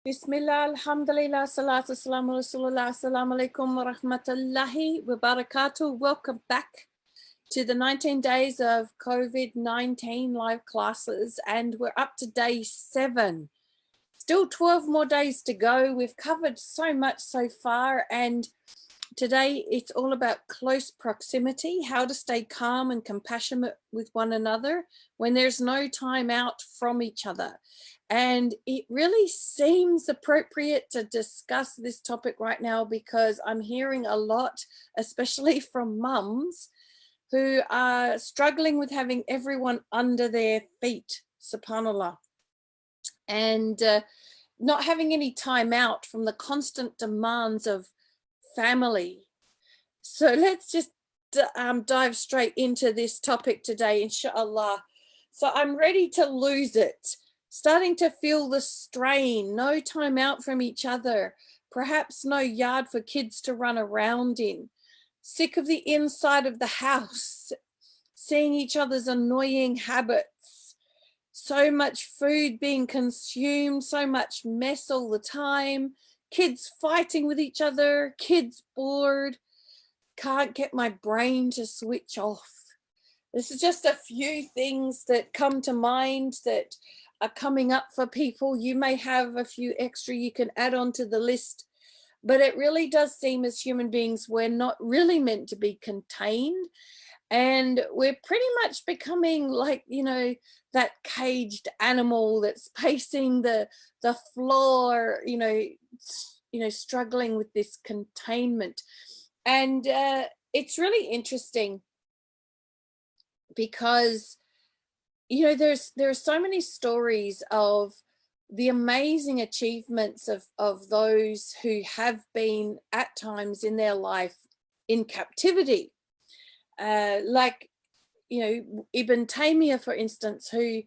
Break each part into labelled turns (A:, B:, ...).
A: Bismillah, alhamdulillah, salatu salamu rasulullah, assalamu alaikum wa rahmatullahi wa barakatuh. Welcome back to the 19 days of COVID-19 live classes, and we're up to day 7. Still 12 more days to go. We've covered so much so far, and today it's all about close proximity, how to stay calm and compassionate with one another when there's no time out from each other. And it really seems appropriate to discuss this topic right now because I'm hearing a lot, especially from mums who are struggling with having everyone under their feet, subhanAllah, and not having any time out from the constant demands of family. So let's just dive straight into this topic today, inshallah. So I'm ready to lose it, starting to feel the strain, no time out from each other, perhaps no yard for kids to run around in, sick of the inside of the house, seeing each other's annoying habits, so much food being consumed, so much mess all the time, kids fighting with each other, kids bored, can't get my brain to switch off. This is just a few things that come to mind that are coming up for people. You may have a few extra you can add on to the list, but it really does seem as human beings we're not really meant to be contained, and we're pretty much becoming like, you know, that caged animal that's pacing the floor, you know, struggling with this containment. And it's really interesting because, you know, there are so many stories of the amazing achievements of those who have been at times in their life in captivity. Like, you know, Ibn Taymiyyah, for instance, who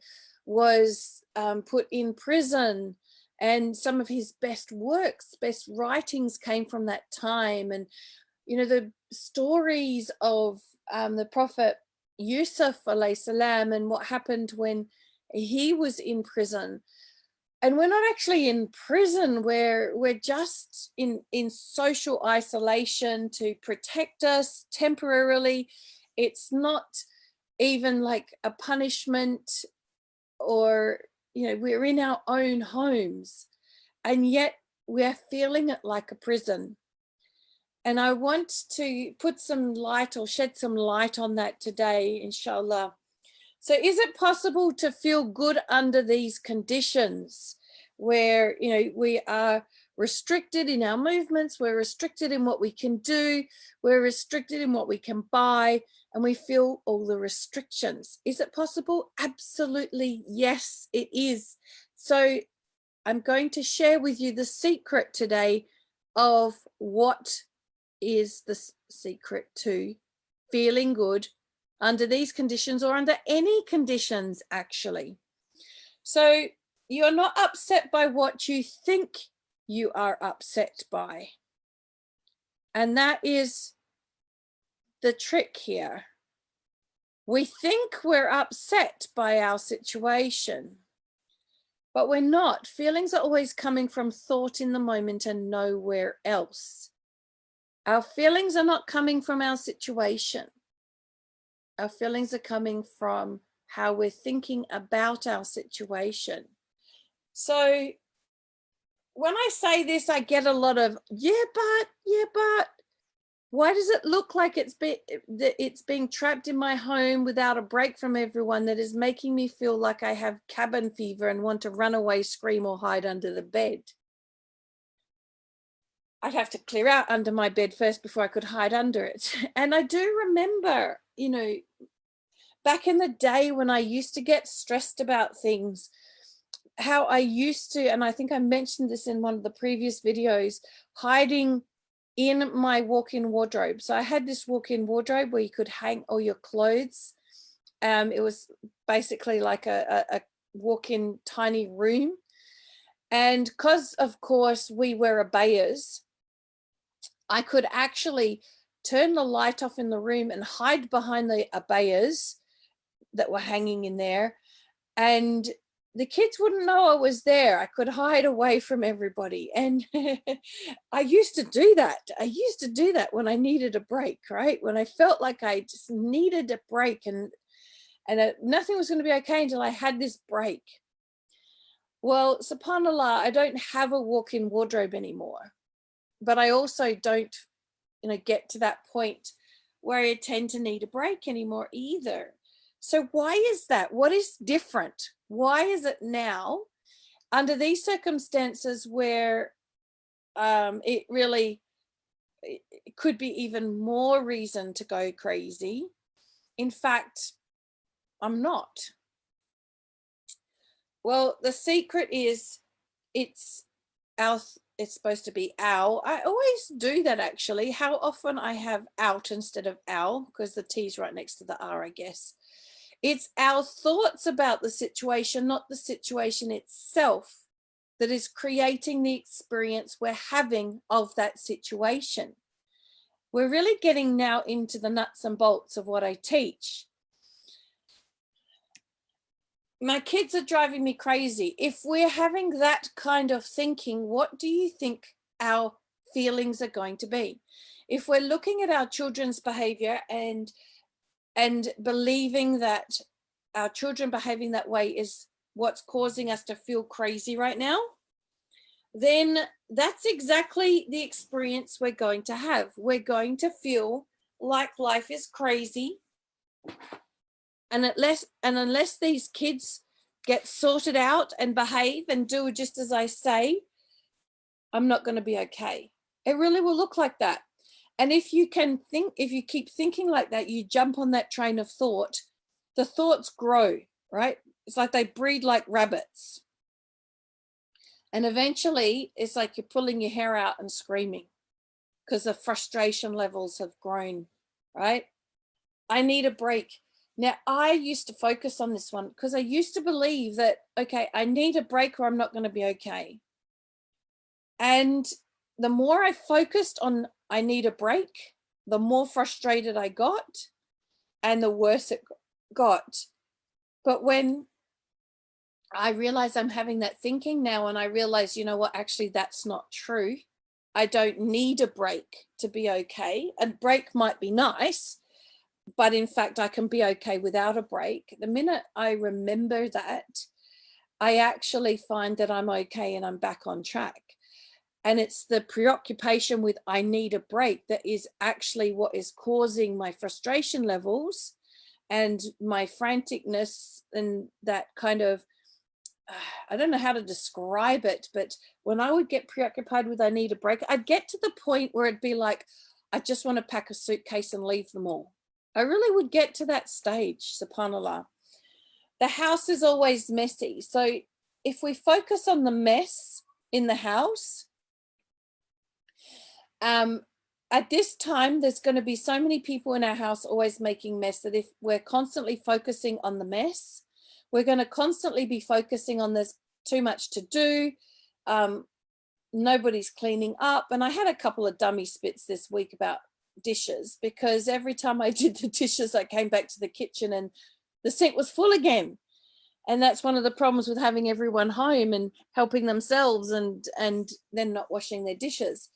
A: was put in prison, and some of his best works, best writings came from that time. And, you know, the stories of the Prophet Yusuf alayhi salam and what happened when he was in prison. And we're not actually in prison, we're just in social isolation to protect us temporarily. It's not even like a punishment, or, you know, we're in our own homes, and yet we're feeling it like a prison. And I want to put some light or shed some light on that today, inshallah. So is it possible to feel good under these conditions where, you know, we are restricted in our movements, we're restricted in what we can do, we're restricted in what we can buy, and we feel all the restrictions? Is it possible? Absolutely, yes, it is. So I'm going to share with you the secret today of what is the secret to feeling good under these conditions, or under any conditions, actually. So you're not upset by what you think you are upset by. And that is the trick here. We think we're upset by our situation, but we're not. Feelings are always coming from thought in the moment and nowhere else. Our feelings are not coming from our situation. Our feelings are coming from how we're thinking about our situation. So when I say this, I get a lot of, yeah, but, why does it look like it's being trapped in my home without a break from everyone that is making me feel like I have cabin fever and want to run away, scream, or hide under the bed? I'd have to clear out under my bed first before I could hide under it. And I do remember, you know, back in the day when I used to get stressed about things, how I used to, and I think I mentioned this in one of the previous videos, hiding in my walk-in wardrobe. So I had this walk-in wardrobe where you could hang all your clothes. It was basically like a walk-in tiny room. And because, of course, we were abayas, I could actually turn the light off in the room and hide behind the abayas that were hanging in there. And the kids wouldn't know I was there. I could hide away from everybody. And I used to do that. I used to do that when I needed a break, right? When I felt like I just needed a break, and nothing was going to be okay until I had this break. Well, subhanAllah, I don't have a walk-in wardrobe anymore, but I also don't, get to that point where I tend to need a break anymore either. So why is that? What is different? Why is it now, under these circumstances, where it really it could be even more reason to go crazy? In fact, I'm not. Well, the secret is it's supposed to be owl. I always do that, actually. How often I have out instead of owl, because the T's right next to the R, I guess. It's our thoughts about the situation, not the situation itself, that is creating the experience we're having of that situation. We're really getting now into the nuts and bolts of what I teach. My kids are driving me crazy. If we're having that kind of thinking, what do you think our feelings are going to be? If we're looking at our children's behavior and believing that our children behaving that way is what's causing us to feel crazy right now, then that's exactly the experience we're going to have. We're going to feel like life is crazy. And unless these kids get sorted out and behave and do just as I say, I'm not going to be okay. It really will look like that. And if you keep thinking like that, you jump on that train of thought, the thoughts grow, right? It's like they breed like rabbits. And eventually it's like you're pulling your hair out and screaming because the frustration levels have grown, right? I need a break. Now, I used to focus on this one because I used to believe that, okay, I need a break or I'm not going to be okay. And the more I focused on I need a break, the more frustrated I got and the worse it got. But when I realize I'm having that thinking now, and I realize, you know what, actually that's not true. I don't need a break to be okay. A break might be nice, but in fact, I can be okay without a break. The minute I remember that, I actually find that I'm okay and I'm back on track. And it's the preoccupation with I need a break that is actually what is causing my frustration levels and my franticness, and that kind of, I don't know how to describe it, but when I would get preoccupied with I need a break, I'd get to the point where it'd be like, I just want to pack a suitcase and leave them all. I really would get to that stage, subhanAllah. The house is always messy. So if we focus on the mess in the house, at this time, there's going to be so many people in our house always making mess that if we're constantly focusing on the mess, we're going to constantly be focusing on there's too much to do. Nobody's cleaning up. And I had a couple of dummy spits this week about dishes, because every time I did the dishes, I came back to the kitchen and the sink was full again. And that's one of the problems with having everyone home and helping themselves and then not washing their dishes.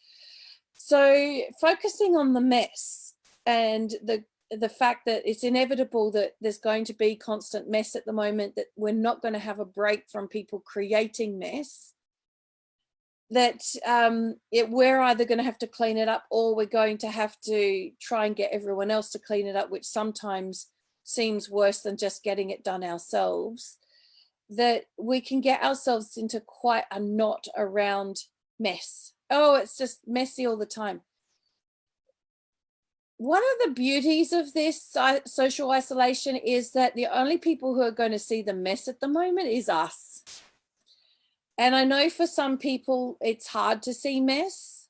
A: So focusing on the mess and the fact that it's inevitable that there's going to be constant mess at the moment, that we're not going to have a break from people creating mess, that we're either going to have to clean it up or we're going to have to try and get everyone else to clean it up, which sometimes seems worse than just getting it done ourselves, that we can get ourselves into quite a knot around mess. Oh, it's just messy all the time. One of the beauties of this social isolation is that the only people who are going to see the mess at the moment is us. And I know for some people it's hard to see mess,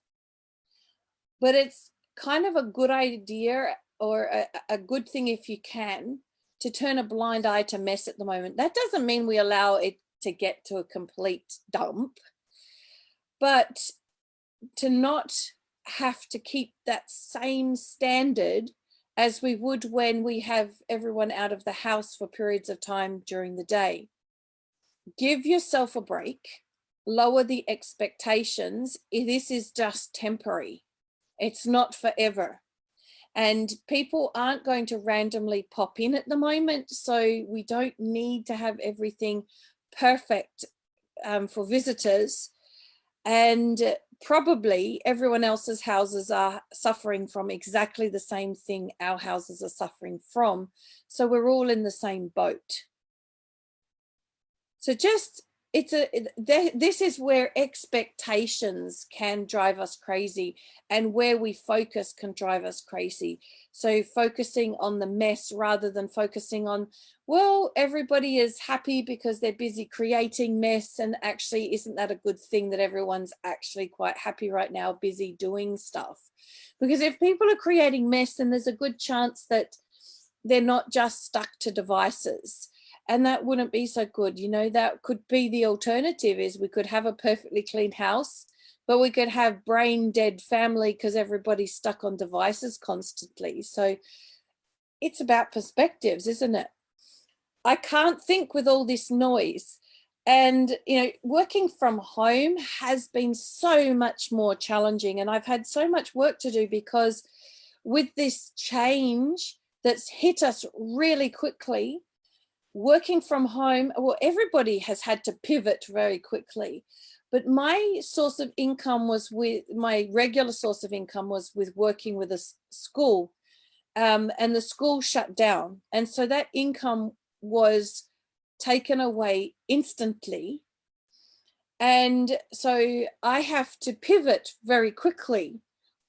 A: but it's kind of a good idea, or a good thing if you can, to turn a blind eye to mess at the moment. That doesn't mean we allow it to get to a complete dump, but to not have to keep that same standard as we would when we have everyone out of the house for periods of time during the day. give yourself a break, lower the expectations. This is just temporary. It's not forever. And people aren't going to randomly pop in at the moment. So we don't need to have everything perfect for visitors. And probably everyone else's houses are suffering from exactly the same thing our houses are suffering from. So we're all in the same boat. So just, this is where expectations can drive us crazy, and where we focus can drive us crazy. So focusing on the mess rather than focusing on, well, everybody is happy because they're busy creating mess, and actually, isn't that a good thing that everyone's actually quite happy right now, busy doing stuff? Because if people are creating mess, then there's a good chance that they're not just stuck to devices. And that wouldn't be so good. You know, that could be the alternative, is we could have a perfectly clean house, but we could have brain dead family because everybody's stuck on devices constantly. So it's about perspectives, isn't it? I can't think with all this noise. And, you know, working from home has been so much more challenging. And I've had so much work to do because with this change that's hit us really quickly, working from home, well, everybody has had to pivot very quickly. But my source of income was with, my regular source of income was with working with a school, and the school shut down. And so that income was taken away instantly. And so I have to pivot very quickly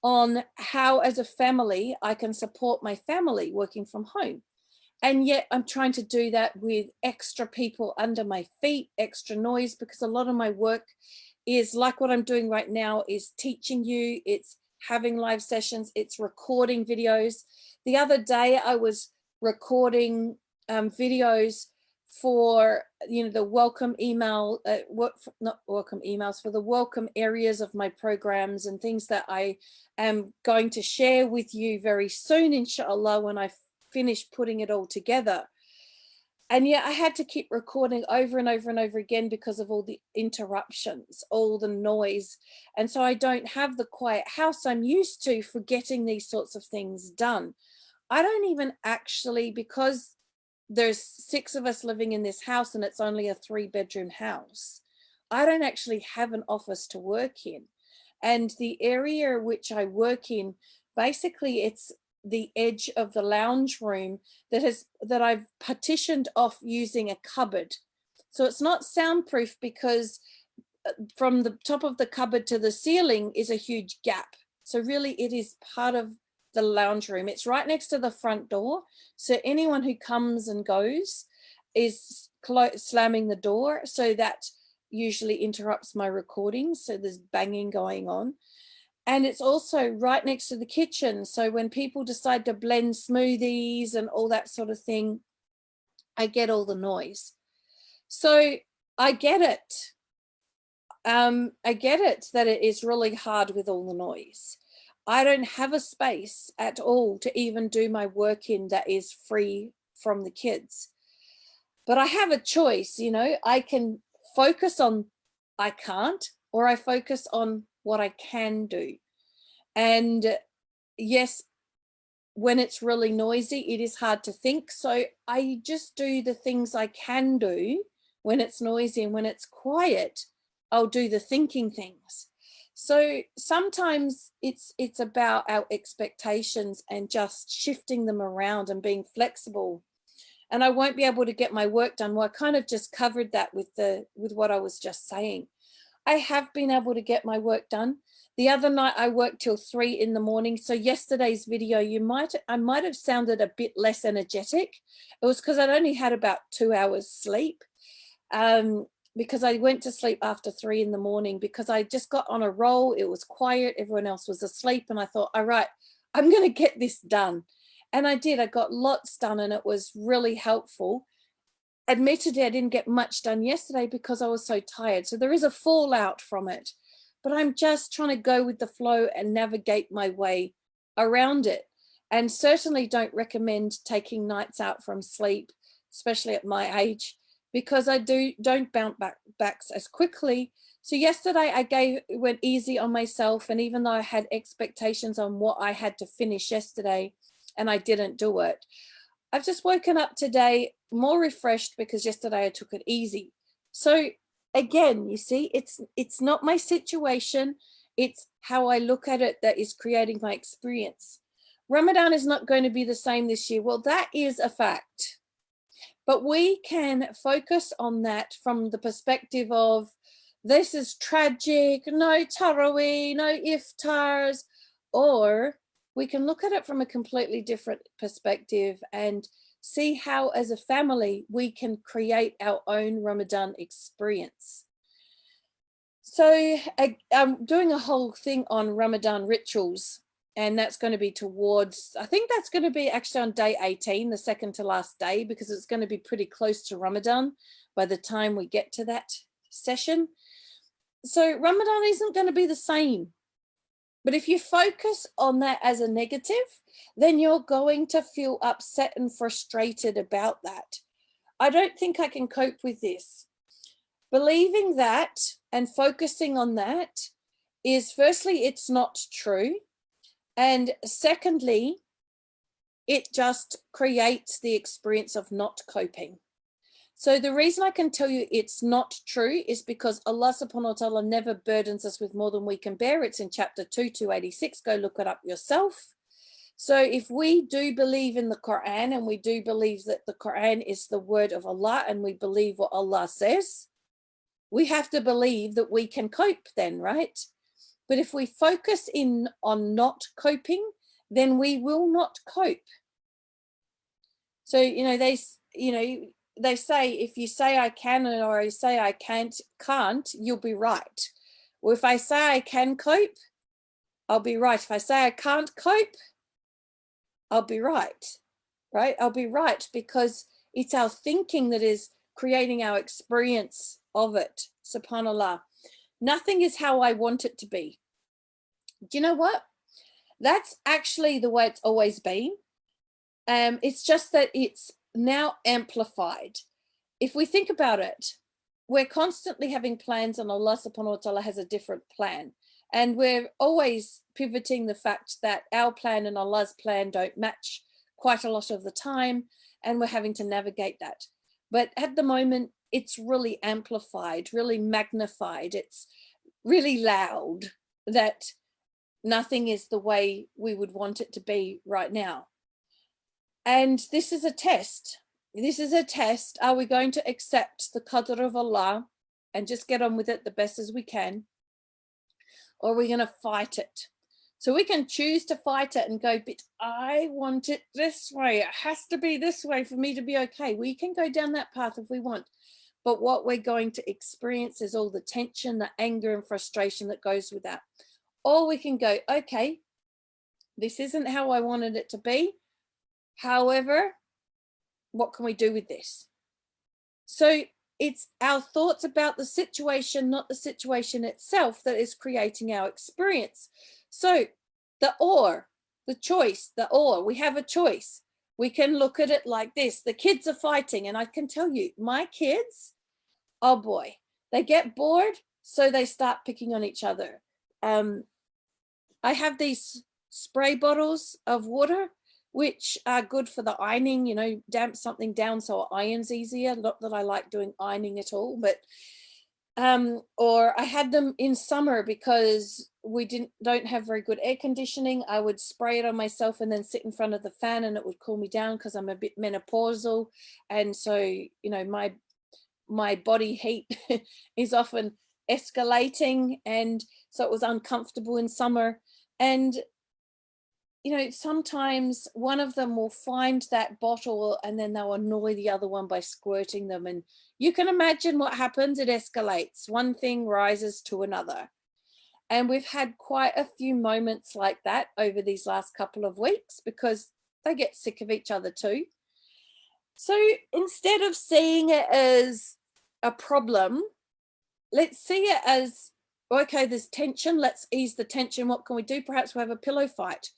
A: on how, as a family, I can support my family working from home. And yet I'm trying to do that with extra people under my feet, extra noise, because a lot of my work is like what I'm doing right now, is teaching you, it's having live sessions, it's recording videos. The other day I was recording videos for, you know, the welcome email, not welcome emails, for the welcome areas of my programs and things that I am going to share with you very soon, inshallah, when I finish putting it all together. And yet I had to keep recording over and over and over again because of all the interruptions, all the noise. And so I don't have the quiet house I'm used to for getting these sorts of things done. I don't even actually, because there's 6 of us living in this house and it's only a 3-bedroom house, I don't actually have an office to work in. And the area which I work in, basically it's the edge of the lounge room that I've partitioned off using a cupboard. So it's not soundproof because from the top of the cupboard to the ceiling is a huge gap. So really it is part of the lounge room. It's right next to the front door. So anyone who comes and goes is slamming the door. So that usually interrupts my recording. So there's banging going on. And it's also right next to the kitchen. So when people decide to blend smoothies and all that sort of thing, I get all the noise. So I get it. I get it that it is really hard with all the noise. I don't have a space at all to even do my work in that is free from the kids. But I have a choice, you know, I can focus on I can't, or I focus on what I can do. And yes, when it's really noisy, it is hard to think. So I just do the things I can do when it's noisy, and when it's quiet, I'll do the thinking things. So sometimes it's about our expectations and just shifting them around and being flexible. And I won't be able to get my work done. Well, I kind of just covered that with what I was just saying. I have been able to get my work done. The other night I worked till 3 in the morning. So yesterday's video, I might have sounded a bit less energetic. It was because I'd only had about 2 hours sleep, because I went to sleep after 3 in the morning because I just got on a roll. It was quiet. Everyone else was asleep. And I thought, all right, I'm going to get this done. And I did. I got lots done and it was really helpful. Admittedly, I didn't get much done yesterday because I was so tired. So there is a fallout from it, but I'm just trying to go with the flow and navigate my way around it. And certainly don't recommend taking nights out from sleep, especially at my age, because I don't bounce back as quickly. So yesterday I went easy on myself, and even though I had expectations on what I had to finish yesterday and I didn't do it, I've just woken up today more refreshed because yesterday I took it easy. So again, you see, it's not my situation, it's how I look at it that is creating my experience. Ramadan is not going to be the same this year. Well, that is a fact. But we can focus on that from the perspective of, this is tragic, no Taraweeh, no iftars, or we can look at it from a completely different perspective and see how as a family we can create our own Ramadan experience. So I'm doing a whole thing on Ramadan rituals, and that's going to be towards, I think that's going to be actually on day 18, the second to last day, because it's going to be pretty close to Ramadan by the time we get to that session. So Ramadan isn't going to be the same. But if you focus on that as a negative, then you're going to feel upset and frustrated about that. I don't think I can cope with this. Believing that and focusing on that is, firstly, it's not true. And secondly, it just creates the experience of not coping. So the reason I can tell you it's not true is because Allah subhanahu wa ta'ala never burdens us with more than we can bear. It's in chapter 2, 286. Go look it up yourself. So if we do believe in the Quran, and we do believe that the Quran is the word of Allah, and we believe what Allah says, we have to believe that we can cope then, right? But if we focus in on not coping, then we will not cope. So, they say, if you say I can or I say I can't, you'll be right. Well, if I say I can cope, I'll be right. If I say I can't cope, I'll be right, right? I'll be right, because it's our thinking that is creating our experience of it, subhanAllah. Nothing is how I want it to be. Do you know what? That's actually the way it's always been. It's just that it's now amplified. If we think about it, we're constantly having plans, and Allah subhanahu wa ta'ala has a different plan. And we're always pivoting the fact that our plan and Allah's plan don't match quite a lot of the time, and we're having to navigate that. But at the moment, it's really amplified, really magnified. It's really loud that nothing is the way we would want it to be right now. And this is a test. This is a test. Are we going to accept the qadr of Allah and just get on with it the best as we can? Or are we going to fight it? So we can choose to fight it and go, but I want it this way. It has to be this way for me to be okay. We can go down that path if we want. But what we're going to experience is all the tension, the anger and frustration that goes with that. Or we can go, okay, this isn't how I wanted it to be. However, what can we do with this? So it's our thoughts about the situation, not the situation itself, that is creating our experience. So the choice, we have a choice. We can look at it like this. The kids are fighting, and I can tell you, my kids, oh boy, they get bored, so they start picking on each other. I have these spray bottles of water, which are good for the ironing, damp something down so it irons easier. Not that I like doing ironing at all, but or I had them in summer because we don't have very good air conditioning. I would spray it on myself and then sit in front of the fan, and it would cool me down because I'm a bit menopausal, and so my body heat is often escalating, and so it was uncomfortable in summer. And sometimes one of them will find that bottle and then they'll annoy the other one by squirting them. And you can imagine what happens. It escalates. One thing rises to another. And we've had quite a few moments like that over these last couple of weeks because they get sick of each other too. So instead of seeing it as a problem, let's see it as, okay, there's tension. Let's ease the tension. What can we do? Perhaps we'll have a pillow fight.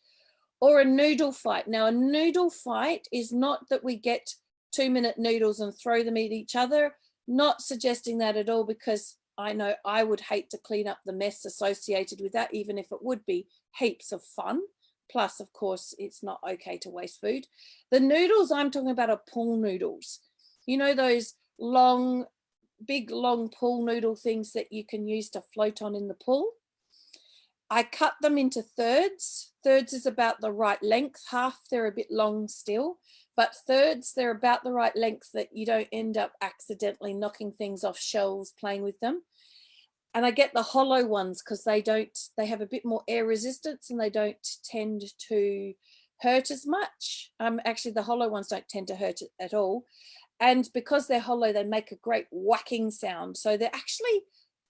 A: Or a noodle fight. Now, a noodle fight is not that we get 2-minute noodles and throw them at each other. Not suggesting that at all, because I know I would hate to clean up the mess associated with that, even if it would be heaps of fun. Plus, of course, it's not okay to waste food. The noodles I'm talking about are pool noodles. You know, those long, big, long pool noodle things that you can use to float on in the pool. I cut them into thirds. Thirds is about the right length. Half, they're a bit long still, but thirds, they're about the right length that you don't end up accidentally knocking things off shelves playing with them. And I get the hollow ones because they have a bit more air resistance and they don't tend to hurt as much. Actually, the hollow ones don't tend to hurt at all. And because they're hollow, they make a great whacking sound. So they're actually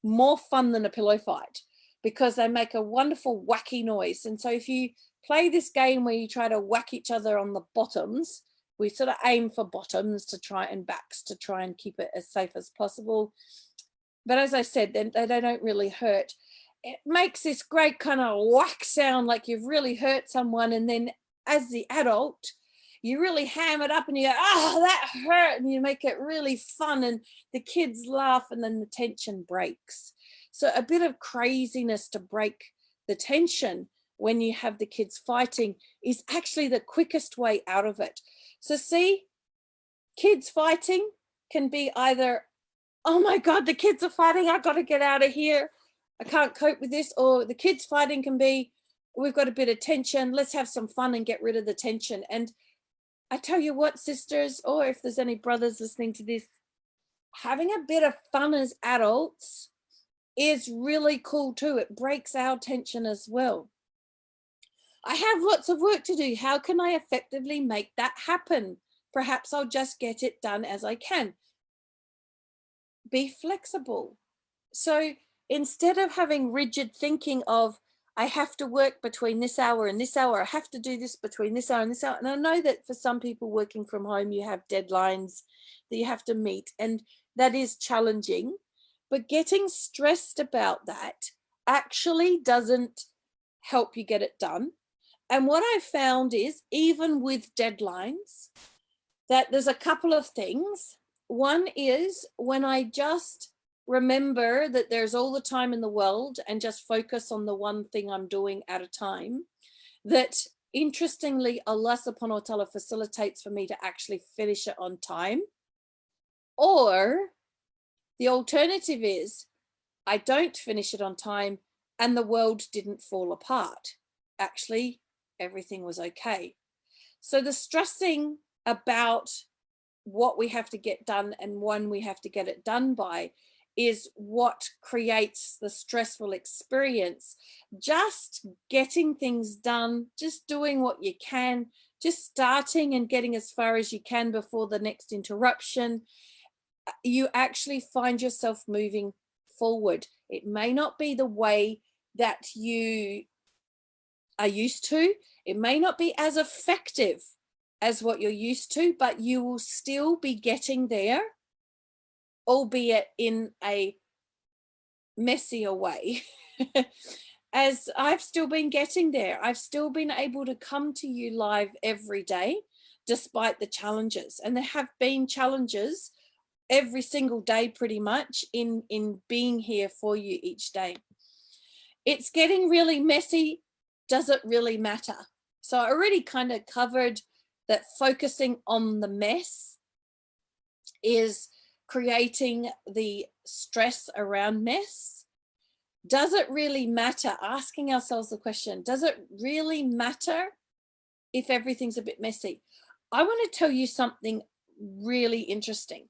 A: more fun than a pillow fight, because they make a wonderful whacky noise. And so if you play this game where you try to whack each other on the bottoms, we sort of aim for bottoms to try and backs to try and keep it as safe as possible. But as I said, they don't really hurt. It makes this great kind of whack sound like you've really hurt someone. And then as the adult, you really ham it up and you go, oh, that hurt. And you make it really fun and the kids laugh and then the tension breaks. So a bit of craziness to break the tension when you have the kids fighting is actually the quickest way out of it. So see, kids fighting can be either, oh my God, the kids are fighting, I've got to get out of here, I can't cope with this. Or the kids fighting can be, we've got a bit of tension, let's have some fun and get rid of the tension. And I tell you what, sisters, or if there's any brothers listening to this, having a bit of fun as adults is really cool too. It breaks our tension as well. I have lots of work to do. How can I effectively make that happen? Perhaps I'll just get it done as I can. Be flexible. So instead of having rigid thinking of, I have to work between this hour and this hour, I have to do this between this hour and this hour. And I know that for some people working from home, you have deadlines that you have to meet, and that is challenging. But getting stressed about that actually doesn't help you get it done. And what I found is, even with deadlines, that there's a couple of things. One is when I just remember that there's all the time in the world and just focus on the one thing I'm doing at a time, that interestingly, Allah subhanahu wa ta'ala facilitates for me to actually finish it on time. Or the alternative is I don't finish it on time and the world didn't fall apart. Actually, everything was okay. So the stressing about what we have to get done and when we have to get it done by is what creates the stressful experience. Just getting things done, just doing what you can, just starting and getting as far as you can before the next interruption, you actually find yourself moving forward. It may not be the way that you are used to. It may not be as effective as what you're used to, but you will still be getting there, albeit in a messier way. As I've still been getting there. I've still been able to come to you live every day, despite the challenges. And there have been challenges every single day pretty much in being here for you each day. It's getting really messy. Does it really matter? So I already kind of covered that focusing on the mess is creating the stress around mess. Does it really matter? Asking ourselves the question, does it really matter if everything's a bit messy? I want to tell you something really interesting.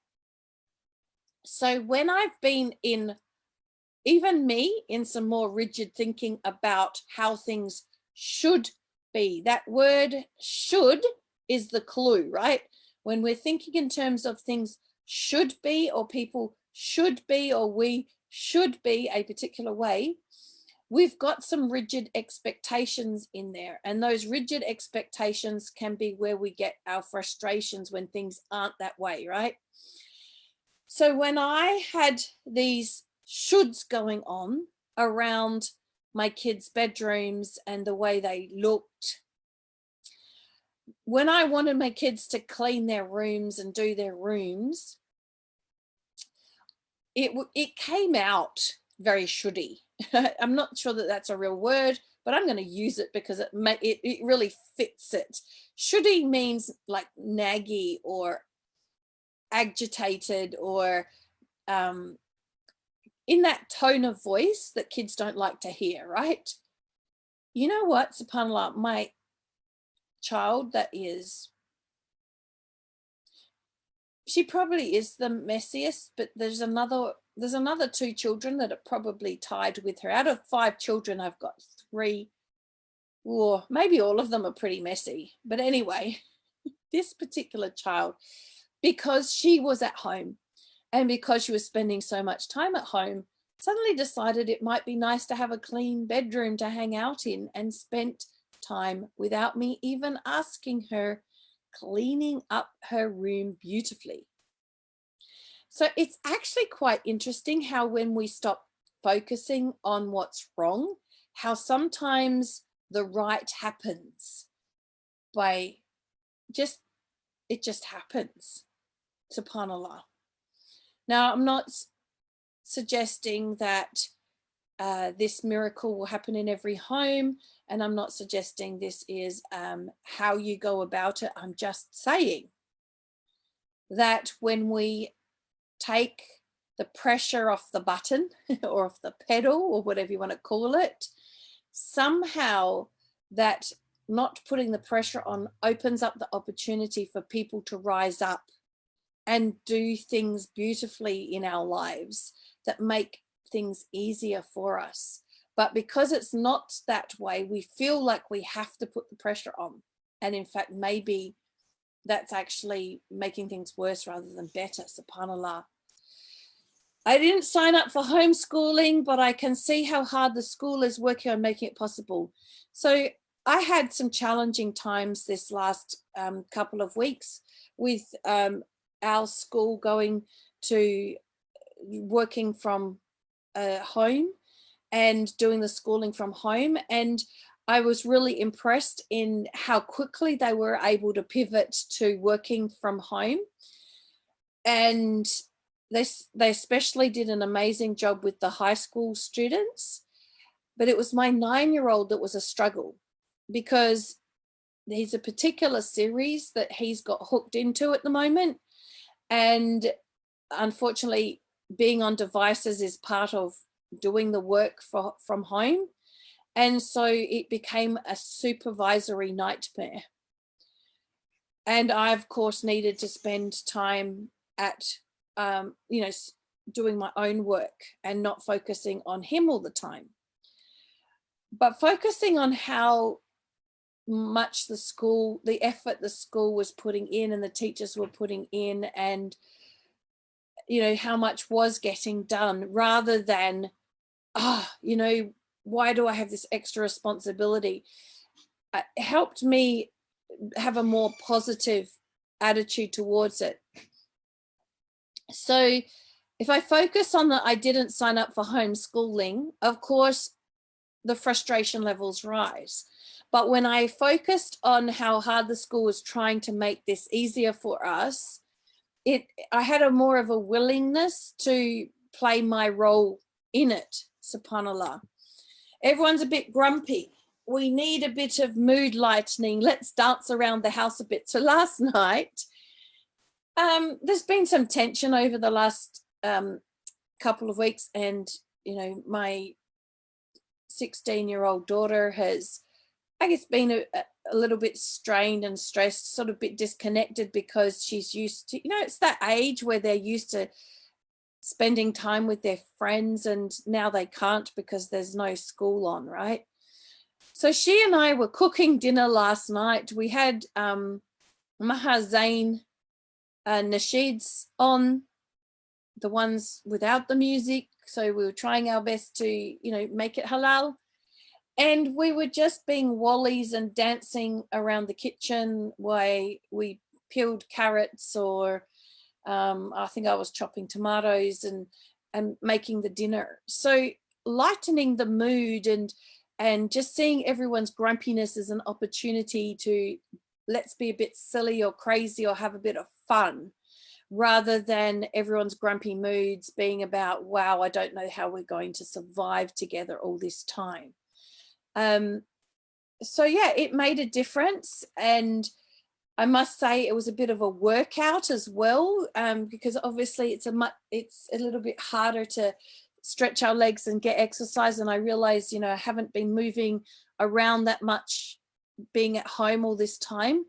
A: So when I've been in, even me, in some more rigid thinking about how things should be, that word should is the clue, right? When we're thinking in terms of things should be, or people should be, or we should be a particular way, we've got some rigid expectations in there. And those rigid expectations can be where we get our frustrations when things aren't that way, right? So when I had these shoulds going on around my kids' bedrooms and the way they looked, when I wanted my kids to clean their rooms and do their rooms, it came out very shouldy. I'm not sure that that's a real word, but I'm going to use it because it really fits it. Shouldy means like naggy or agitated, or in that tone of voice that kids don't like to hear, right? You know what, subhanAllah, my child that is, she probably is the messiest, but there's another two children that are probably tied with her. Out of 5 children, I've got 3, or maybe all of them are pretty messy. But anyway, this particular child, because she was at home and because she was spending so much time at home, suddenly decided it might be nice to have a clean bedroom to hang out in, and spent time without me even asking her, cleaning up her room beautifully. So it's actually quite interesting how when we stop focusing on what's wrong, how sometimes the right happens by it just happens, subhanAllah. Now, I'm not suggesting that this miracle will happen in every home, and I'm not suggesting this is how you go about it. I'm just saying that when we take the pressure off the button or off the pedal, or whatever you want to call it, somehow that not putting the pressure on opens up the opportunity for people to rise up and do things beautifully in our lives that make things easier for us. But because it's not that way, we feel like we have to put the pressure on. And in fact, maybe that's actually making things worse rather than better, subhanAllah. I didn't sign up for homeschooling, but I can see how hard the school is working on making it possible. So I had some challenging times this last couple of weeks with our school going to working from home and doing the schooling from home. And I was really impressed in how quickly they were able to pivot to working from home. And they especially did an amazing job with the high school students. But it was my 9-year-old that was a struggle, because there's a particular series that he's got hooked into at the moment. And unfortunately, being on devices is part of doing the work from home. And so it became a supervisory nightmare. And I, of course, needed to spend time at, doing my own work and not focusing on him all the time. But focusing on how much the effort the school was putting in and the teachers were putting in, and how much was getting done, rather than why do I have this extra responsibility, helped me have a more positive attitude towards it. So if I focus on that I didn't sign up for homeschooling, of course the frustration levels rise. But when I focused on how hard the school was trying to make this easier for us, I had a more of a willingness to play my role in it, subhanAllah. Everyone's a bit grumpy. We need a bit of mood lightening. Let's dance around the house a bit. So last night, there's been some tension over the last couple of weeks, and my 16-year-old daughter has, I guess, been a little bit strained and stressed, sort of a bit disconnected, because she's used to, it's that age where they're used to spending time with their friends, and now they can't because there's no school on, right? So she and I were cooking dinner last night. We had Mahazain nasheeds on, the ones without the music. So we were trying our best to, make it halal. And we were just being wallies and dancing around the kitchen while we peeled carrots, or I think I was chopping tomatoes and making the dinner. So lightening the mood and just seeing everyone's grumpiness as an opportunity to, let's be a bit silly or crazy or have a bit of fun, rather than everyone's grumpy moods being about, wow, I don't know how we're going to survive together all this time. So yeah, it made a difference. And I must say it was a bit of a workout as well, because obviously it's a little bit harder to stretch our legs and get exercise. And I realized, you know, I haven't been moving around that much being at home all this time.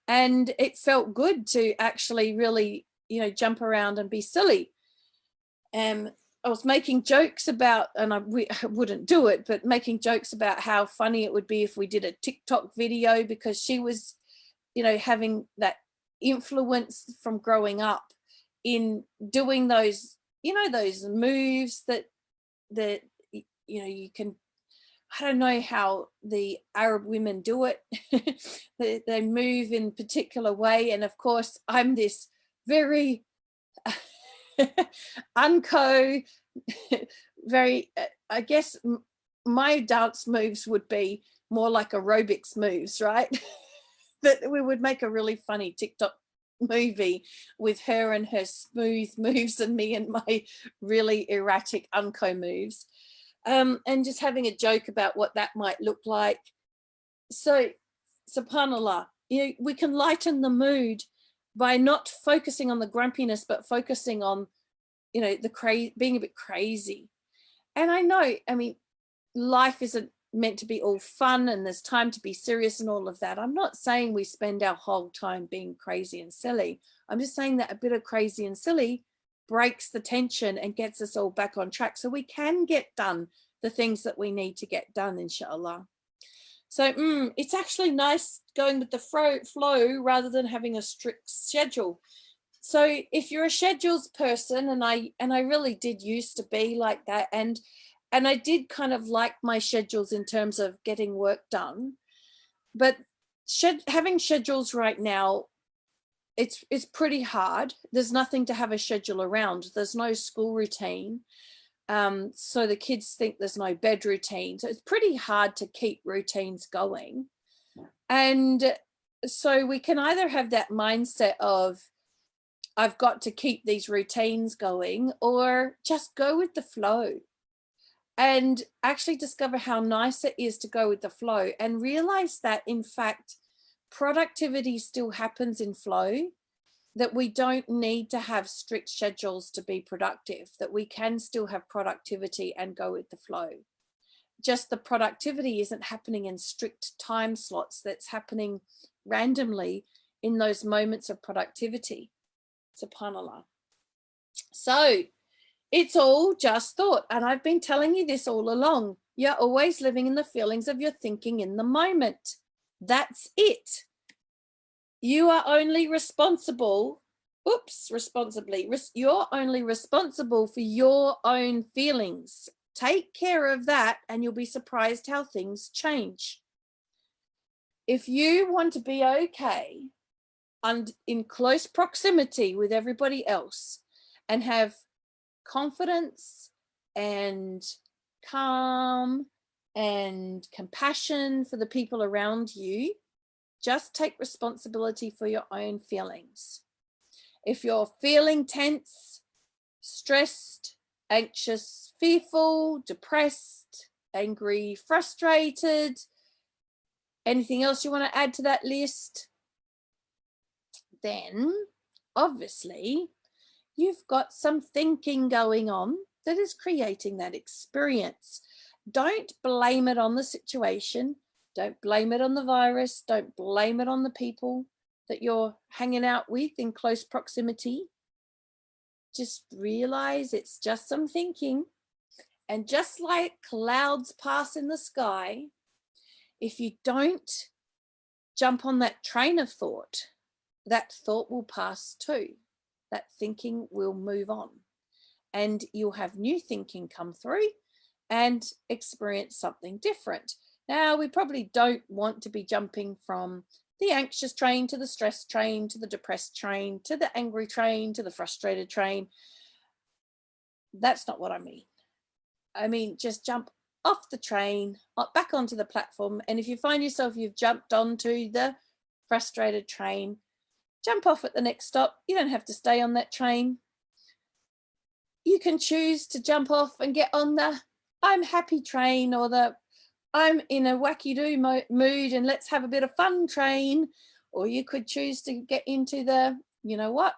A: And it felt good to actually really, you know, jump around and be silly. I was making jokes about, and I wouldn't do it, but making jokes about how funny it would be if we did a TikTok video, because she was, you know, having that influence from growing up in doing those, you know, those moves that you know, you can, I don't know how the Arab women do it. They move in a particular way. And of course, I'm this very unco, very, I guess my dance moves would be more like aerobics moves, right? That we would make a really funny TikTok movie with her and her smooth moves and me and my really erratic unco moves. And just having a joke about what that might look like. So, subhanallah, you know, we can lighten the mood by not focusing on the grumpiness, but focusing on, you know, the being a bit crazy. And I know, I mean, life isn't meant to be all fun and there's time to be serious and all of that. I'm not saying we spend our whole time being crazy and silly. I'm just saying that a bit of crazy and silly breaks the tension and gets us all back on track so we can get done the things that we need to get done, inshallah. So it's actually nice going with the flow rather than having a strict schedule. So if you're a schedules person, and I really did used to be like that, and I did kind of like my schedules in terms of getting work done, but having schedules right now, it's pretty hard. There's nothing to have a schedule around. There's no school routine. So the kids think there's no bed routine. So it's pretty hard to keep routines going. And so we can either have that mindset of, I've got to keep these routines going, or just go with the flow and actually discover how nice it is to go with the flow and realize that, in fact, productivity still happens in flow, that we don't need to have strict schedules to be productive, that we can still have productivity and go with the flow. Just the productivity isn't happening in strict time slots, that's happening randomly in those moments of productivity. SubhanAllah. So it's all just thought. And I've been telling you this all along. You're always living in the feelings of your thinking in the moment. That's it. You are only responsible, you're only responsible for your own feelings. Take care of that and you'll be surprised how things change. If you want to be okay and in close proximity with everybody else and have confidence and calm and compassion for the people around you, just take responsibility for your own feelings. If you're feeling tense, stressed, anxious, fearful, depressed, angry, frustrated, anything else you want to add to that list, then obviously you've got some thinking going on that is creating that experience. Don't blame it on the situation. Don't blame it on the virus. Don't blame it on the people that you're hanging out with in close proximity. Just realize it's just some thinking. And just like clouds pass in the sky, if you don't jump on that train of thought, that thought will pass too. That thinking will move on. And you'll have new thinking come through and experience something different. Now, we probably don't want to be jumping from the anxious train to the stressed train to the depressed train to the angry train to the frustrated train. That's not what I mean. I mean, just jump off the train, back onto the platform. And if you find yourself, you've jumped onto the frustrated train, jump off at the next stop. You don't have to stay on that train. You can choose to jump off and get on the I'm happy train, or the I'm in a wacky-do mood and let's have a bit of fun train. Or you could choose to get into the, you know what,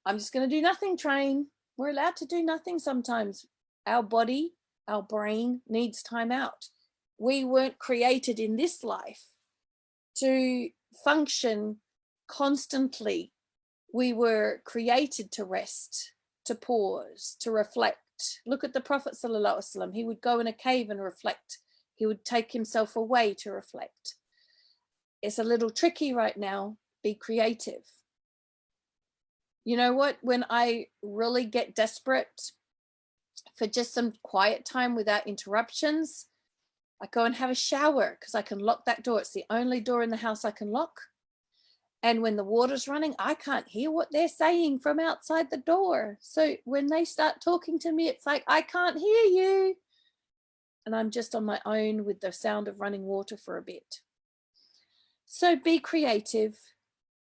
A: I'm just going to do nothing train. We're allowed to do nothing sometimes. Our body, our brain needs time out. We weren't created in this life to function constantly. We were created to rest, to pause, to reflect. Look at the Prophet ﷺ. He would go in a cave and reflect. He would take himself away to reflect. It's a little tricky right now. Be creative. You know what? When I really get desperate for just some quiet time without interruptions, I go and have a shower because I can lock that door. It's the only door in the house I can lock. And when the water's running, I can't hear what they're saying from outside the door. So when they start talking to me, it's like, I can't hear you. And I'm just on my own with the sound of running water for a bit. So be creative,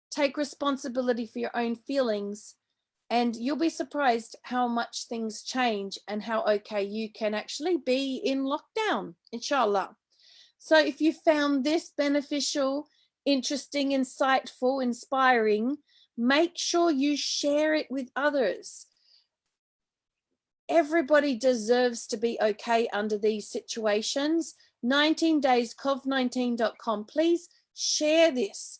A: take responsibility for your own feelings, and you'll be surprised how much things change and how okay you can actually be in lockdown, inshallah. So if you found this beneficial, interesting, insightful, inspiring, make sure you share it with others. Everybody deserves to be okay under these situations. 19 days, cov19.com. Please share this.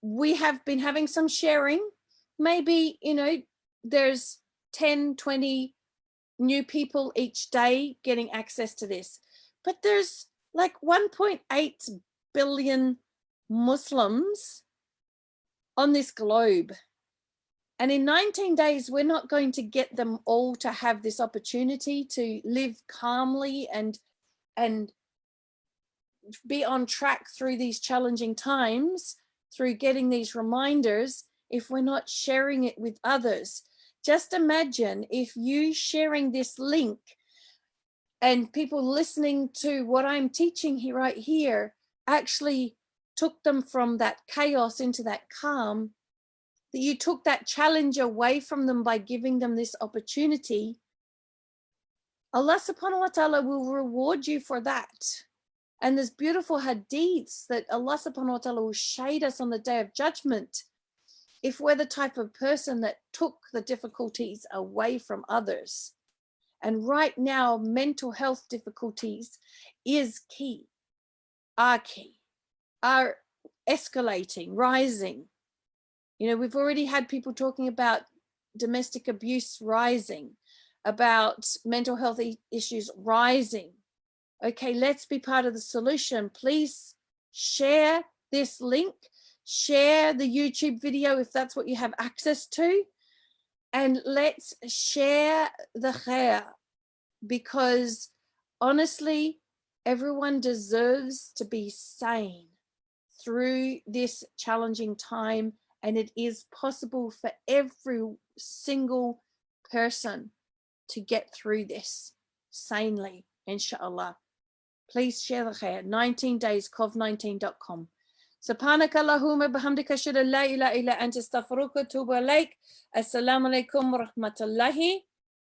A: We have been having some sharing. Maybe, you know, there's 10, 20 new people each day getting access to this. But there's like 1.8 billion Muslims on this globe. And in 19 days, we're not going to get them all to have this opportunity to live calmly and be on track through these challenging times, through getting these reminders, if we're not sharing it with others. Just imagine if you sharing this link and people listening to what I'm teaching here right here actually took them from that chaos into that calm, that you took that challenge away from them by giving them this opportunity. Allah subhanahu wa ta'ala will reward you for that. And there's beautiful hadiths that Allah subhanahu wa ta'ala will shade us on the day of judgment if we're the type of person that took the difficulties away from others. And right now, mental health difficulties is key, are escalating, rising. You know, we've already had people talking about domestic abuse rising, about mental health issues rising. Okay, let's be part of the solution. Please share this link, share the YouTube video if that's what you have access to, and let's share the khair, because honestly, everyone deserves to be sane through this challenging time, and it is possible for every single person to get through this sanely, inshallah. Please share the khair. 19 days, cov19.com. سبحانك اللهم بحمدك أشهد أن لا إله إلا أنت أستغفرك وأتوب إليك. السلام عليكم ورحمة الله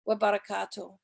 A: وبركاته.